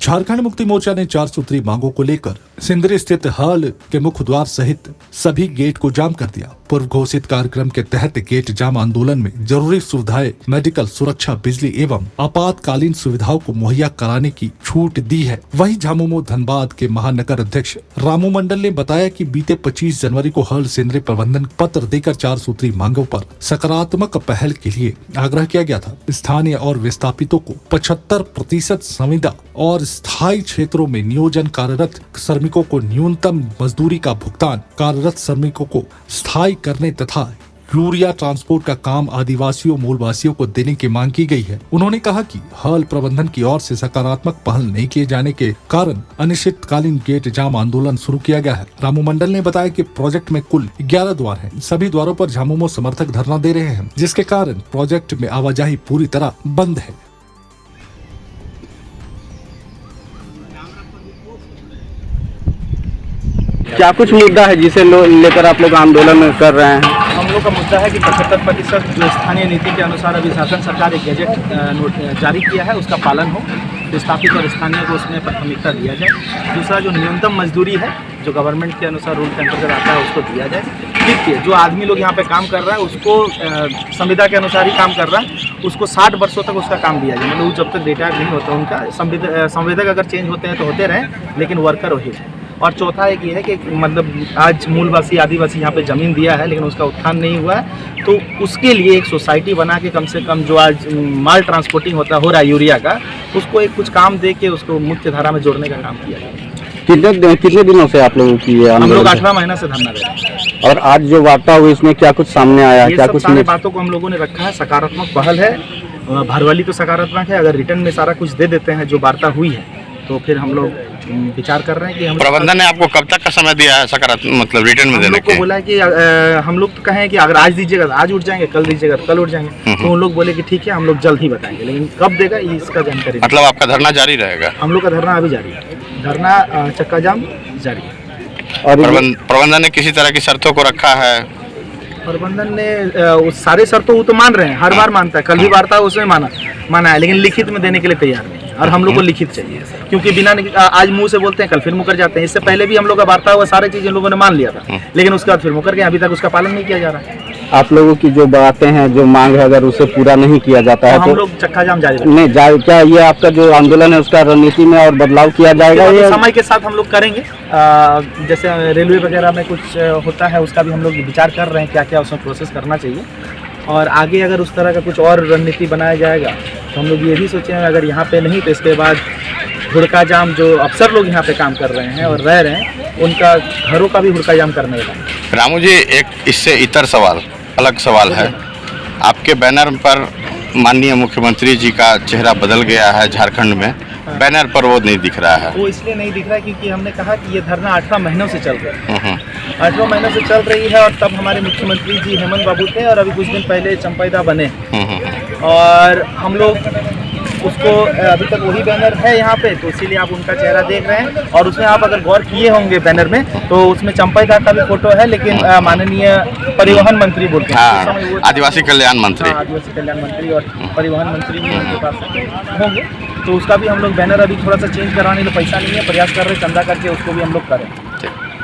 झारखंड मुक्ति मोर्चा ने 4 सूत्री मांगों को लेकर सिंदरी स्थित हॉल के मुख्य द्वार सहित सभी गेट को जाम कर दिया। पूर्व घोषित कार्यक्रम के तहत गेट जाम आंदोलन में जरूरी सुविधाएं, मेडिकल, सुरक्षा, बिजली एवं आपातकालीन सुविधाओं को मुहैया कराने की छूट दी है। वहीं झामुमो धनबाद के महानगर अध्यक्ष रामू मंडल ने बताया कि बीते 25 जनवरी को हॉल सिंदरी प्रबंधन पत्र देकर 4 सूत्री मांगों पर सकारात्मक पहल के लिए आग्रह किया गया था। स्थानीय और विस्थापितों को 75% संविदा और स्थायी क्षेत्रों में नियोजन, कार्यरत श्रमिकों को न्यूनतम मजदूरी का भुगतान, कार्यरत श्रमिकों को स्थायी करने तथा यूरिया ट्रांसपोर्ट का काम आदिवासियों मूलवासियों को देने की मांग की गई है। उन्होंने कहा कि हॉल प्रबंधन की ओर से सकारात्मक पहल नहीं किए जाने के कारण अनिश्चितकालीन गेट जाम आंदोलन शुरू किया गया है। रामू मंडल ने बताया कि प्रोजेक्ट में कुल 11 द्वार हैं। सभी द्वारों पर झामुमो समर्थक धरना दे रहे हैं, जिसके कारण प्रोजेक्ट में आवाजाही पूरी तरह बंद है। क्या कुछ मुद्दा है जिसे लेकर आप लोग आंदोलन कर रहे हैं? हम लोग का मुद्दा है कि 75% जो स्थानीय नीति के अनुसार अभी शासन सरकार एक गैजेट जारी किया है उसका पालन हो, विस्थापित और स्थानीय को उसमें प्राथमिकता दिया जाए। दूसरा जो न्यूनतम मजदूरी है जो गवर्नमेंट के अनुसार रूल के अंतर्गत आता है उसको दिया जाए। देखिए जो आदमी लोग यहाँ पे काम कर रहा है उसको संविदा के अनुसार ही काम कर रहा है, उसको 60 वर्षों तक उसका काम दिया जाए। मतलब जब तक रिटायर नहीं होता उनका संविदा अगर चेंज होते हैं तो होते रहें, लेकिन वर्कर वही है। और चौथा एक ये है कि मतलब आज मूलवासी आदिवासी यहाँ पे ज़मीन दिया है लेकिन उसका उत्थान नहीं हुआ है, तो उसके लिए एक सोसाइटी बना के कम से कम जो आज माल ट्रांसपोर्टिंग हो रहा है यूरिया का, उसको एक कुछ काम दे के उसको मुख्य धारा में जोड़ने का काम किया जाए। कितने दिनों से आप लोगों की हम लोग 18 महीना से धरना दे रहे हैं। और आज जो वार्ता हुई इसमें क्या कुछ सामने आया? ये क्या सब कुछ सारे बातों को हम लोगों ने रखा है। सकारात्मक पहल है, भरवाली तो सकारात्मक है। अगर रिटर्न में सारा कुछ दे देते हैं जो वार्ता हुई है तो फिर हम लोग विचार कर रहे हैं कि हम प्रबंधन ने आपको कब तक का समय दिया है सकारात्मक मतलब रिटर्न में देने को बोला है कि हम लोग तो कहें कि अगर आज दीजिएगा तो आज उठ जाएंगे, कल दीजिएगा तो कल उठ जाएंगे। तो उन लोग बोले कि ठीक है हम लोग जल्द ही बताएंगे, लेकिन कब देगा ये इसका जानकारी मतलब आपका धरना जारी रहेगा? हम लोग का धरना अभी जारी है, धरना चक्का जाम जारी है। और प्रबंधन ने किसी तरह की शर्तों को रखा है? प्रबंधन ने सारे शर्तों वो तो मान रहे हैं, हर बार मानता है। कल भी वार्ता उसमें माना है, लेकिन लिखित में देने के लिए तैयार नहीं है। और हम लोग को लिखित चाहिए, क्योंकि बिना आज मुंह से बोलते हैं कल फिर मुकर जाते हैं। इससे पहले भी हम लोग का वार्ता हुआ, सारी चीजें लोगों ने मान लिया था, लेकिन उसके बाद फिर मुकर गए। अभी तक उसका पालन नहीं किया जा रहा है। आप लोगों की जो बातें हैं, जो मांग है, अगर उसे पूरा नहीं किया जाता है तो हम लोग चक्का जाम जारी नहीं जाए। क्या ये आपका जो आंदोलन है उसका रणनीति में और बदलाव किया जाएगा? ये समय के साथ हम लोग करेंगे। जैसे रेलवे वगैरह में कुछ होता है उसका भी हम लोग विचार कर रहे हैं क्या क्या उसमें प्रोसेस करना चाहिए। और आगे अगर उस तरह का कुछ और रणनीति बनाया जाएगा तो हम लोग ये भी सोचे हैं अगर यहाँ पे नहीं तो इसके बाद हुड़का जाम जो अफसर लोग यहाँ पे काम कर रहे हैं और रह रहे हैं उनका घरों का भी हुड़का जाम करने का। रामू जी, एक इससे इतर सवाल, अलग सवाल है। आपके बैनर पर माननीय मुख्यमंत्री जी का चेहरा बदल गया है झारखंड में, बैनर पर वो नहीं दिख रहा है। वो इसलिए नहीं दिख रहा है क्योंकि हमने कहा कि ये धरना 18 महीनों से चल रहा है। 18 महीनों से चल रही है और तब हमारे मुख्यमंत्री जी हेमंत बाबू थे और अभी कुछ दिन पहले चंपाइदा बने। और हम लोग उसको अभी तक वही बैनर है यहाँ पे, तो इसीलिए आप उनका चेहरा देख रहे हैं। और उसमें आप अगर गौर किए होंगे बैनर में तो उसमें चंपाइदा का भी फोटो है, लेकिन माननीय परिवहन मंत्री बोलते हैं, आदिवासी कल्याण मंत्री, आदिवासी कल्याण मंत्री और परिवहन मंत्री भी उनके पास होंगे। तो उसका भी हम लोग बैनर अभी थोड़ा सा चेंज कराने के लिए पैसा नहीं है, प्रयास कर रहे हैं चंदा करके उसको भी हम लोग करें।